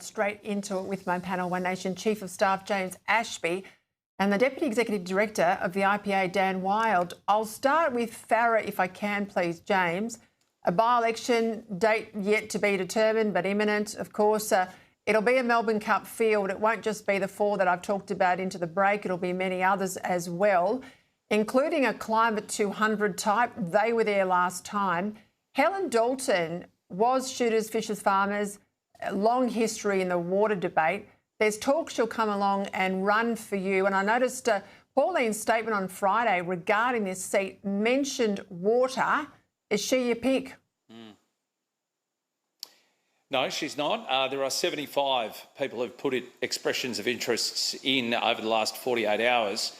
Straight into it with my panel, One Nation Chief of Staff James Ashby and the Deputy Executive Director of the IPA, Dan Wild. I'll start with Farah, if I can, please, James. A by-election date yet to be determined, but imminent, of course. It'll be a Melbourne Cup field. It won't just be the four that I've talked about into the break. It'll be many others as well, including a Climate 200 type. They were there last time. Helen Dalton was shooters, fishers, farmers. A long history in the water debate. There's talk she'll come along and run for you. And I noticed Pauline's statement on Friday regarding this seat mentioned water. Is she your pick? No, she's not. There are 75 people who've put expressions of interests in over the last 48 hours.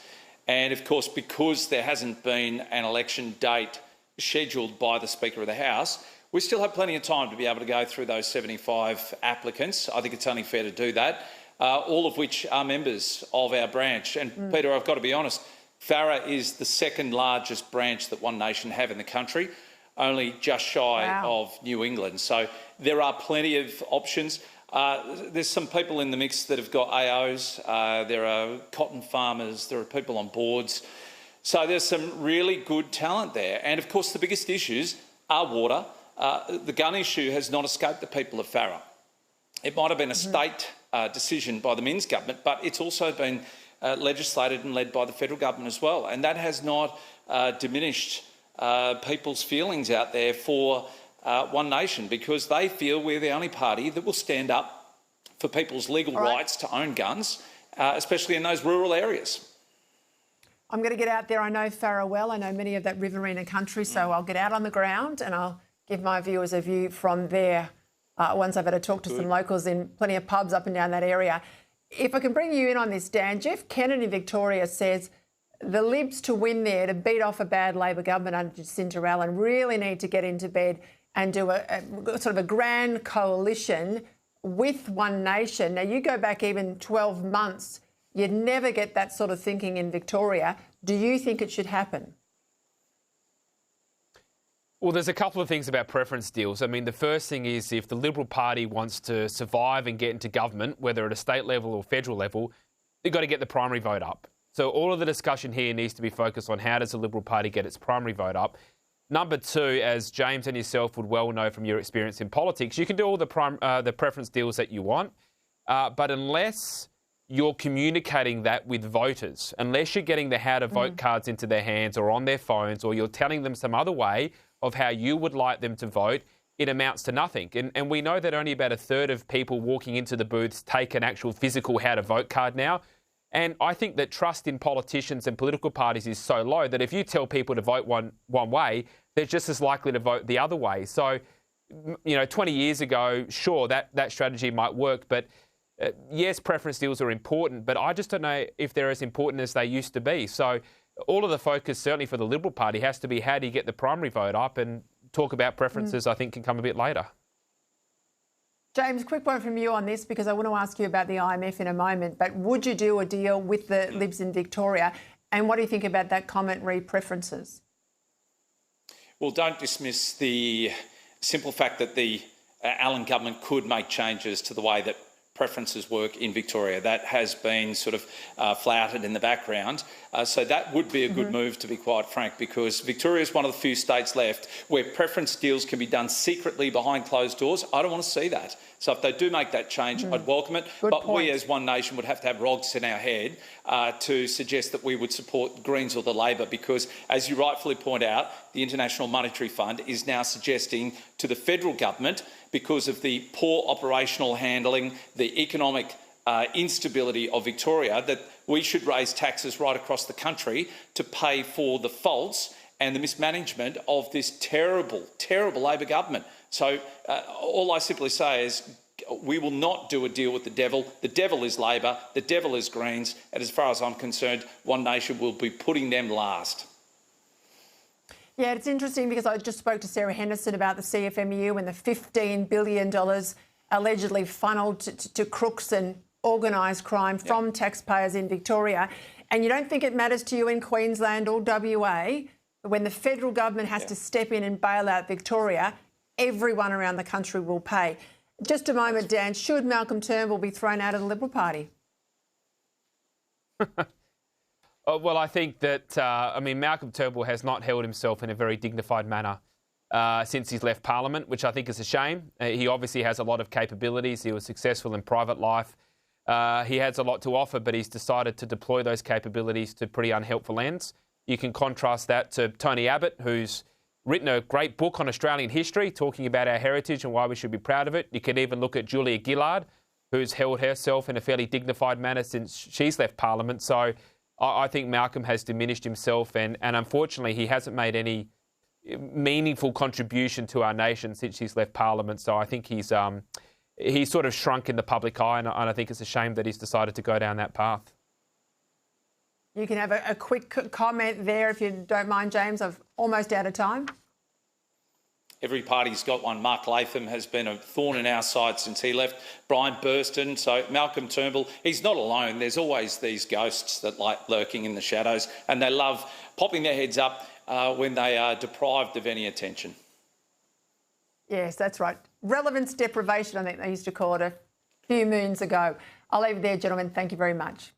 And, of course, because there hasn't been an election date scheduled by the Speaker of the House, we still have plenty of time to be able to go through those 75 applicants. I think it's only fair to do that, all of which are members of our branch. And, Peter, I've got to be honest, Farah is the second largest branch that One Nation have in the country, only just shy of New England. So there are plenty of options. There's some people in the mix that have got AOs. There are cotton farmers. There are people on boards. So there's some really good talent there. And, of course, the biggest issues are water. The gun issue has not escaped the people of Farah. It might have been a state decision by the Minns government, but it's also been legislated and led by the federal government as well. And that has not diminished people's feelings out there for One Nation, because they feel we're the only party that will stand up for people's legal rights to own guns, especially in those rural areas. I'm going to get out there. I know Farah well. I know many of that Riverina country, so I'll get out on the ground and I'll give my viewers a view from there once I've had a talk to some locals in plenty of pubs up and down that area. If I can bring you in on this, Dan, Jeff Kennedy in Victoria says the Libs to win there, to beat off a bad Labor government under Jacinta Allen, really need to get into bed and do a sort of a grand coalition with One Nation. Now, you go back even 12 months, you'd never get that sort of thinking in Victoria. Do you think it should happen? Well, there's a couple of things about preference deals. I mean, the first thing is if the Liberal Party wants to survive and get into government, whether at a state level or federal level, they've got to get the primary vote up. So all of the discussion here needs to be focused on how does the Liberal Party get its primary vote up. Number two, as James and yourself would well know from your experience in politics, you can do all the preference deals that you want, but unless you're communicating that with voters, unless you're getting the how to vote cards into their hands or on their phones, or you're telling them some other way of how you would like them to vote, it amounts to nothing. And we know that only about a third of people walking into the booths take an actual physical how to vote card now. And I think that trust in politicians and political parties is so low that if you tell people to vote one way, they're just as likely to vote the other way. So, 20 years ago, sure, that strategy might work, but yes, preference deals are important, but I just don't know if they're as important as they used to be. So all of the focus, certainly for the Liberal Party, has to be how do you get the primary vote up, and talk about preferences, I think, can come a bit later. James, quick one from you on this, because I want to ask you about the IMF in a moment, but would you do a deal with the Libs in Victoria? And what do you think about that comment, re-preferences? Well, don't dismiss the simple fact that the Allen government could make changes to the way that preferences work in Victoria. That has been sort of flouted in the background. So that would be a good move, to be quite frank, because Victoria is one of the few states left where preference deals can be done secretly behind closed doors. I don't want to see that. So if they do make that change, I'd welcome it. We as One Nation would have to have rogs in our head to suggest that we would support Greens or the Labor, because, as you rightfully point out, the International Monetary Fund is now suggesting to the federal government, because of the poor operational handling, the economic instability of Victoria, that we should raise taxes right across the country to pay for the faults and the mismanagement of this terrible, terrible Labor government. So all I simply say is we will not do a deal with the devil. The devil is Labor, the devil is Greens, and as far as I'm concerned, One Nation will be putting them last. Yeah, it's interesting because I just spoke to Sarah Henderson about the CFMEU and the $15 billion allegedly funneled to crooks and organised crime from taxpayers in Victoria. And you don't think it matters to you in Queensland or WA, but when the federal government has to step in and bail out Victoria, everyone around the country will pay. Just a moment, Dan. Should Malcolm Turnbull be thrown out of the Liberal Party? Well, I think that, Malcolm Turnbull has not held himself in a very dignified manner since he's left Parliament, which I think is a shame. He obviously has a lot of capabilities. He was successful in private life. He has a lot to offer, but he's decided to deploy those capabilities to pretty unhelpful ends. You can contrast that to Tony Abbott, who's written a great book on Australian history, talking about our heritage and why we should be proud of it. You could even look at Julia Gillard, who's held herself in a fairly dignified manner since she's left Parliament. So I think Malcolm has diminished himself, and unfortunately he hasn't made any meaningful contribution to our nation since he's left Parliament. So I think he's sort of shrunk in the public eye, and I think it's a shame that he's decided to go down that path. You can have a quick comment there if you don't mind, James. I'm almost out of time. Every party's got one. Mark Latham has been a thorn in our side since he left. Brian Burston. So Malcolm Turnbull, he's not alone. There's always these ghosts that like lurking in the shadows, and they love popping their heads up when they are deprived of any attention. Yes, that's right. Relevance deprivation, I think they used to call it a few moons ago. I'll leave it there, gentlemen. Thank you very much.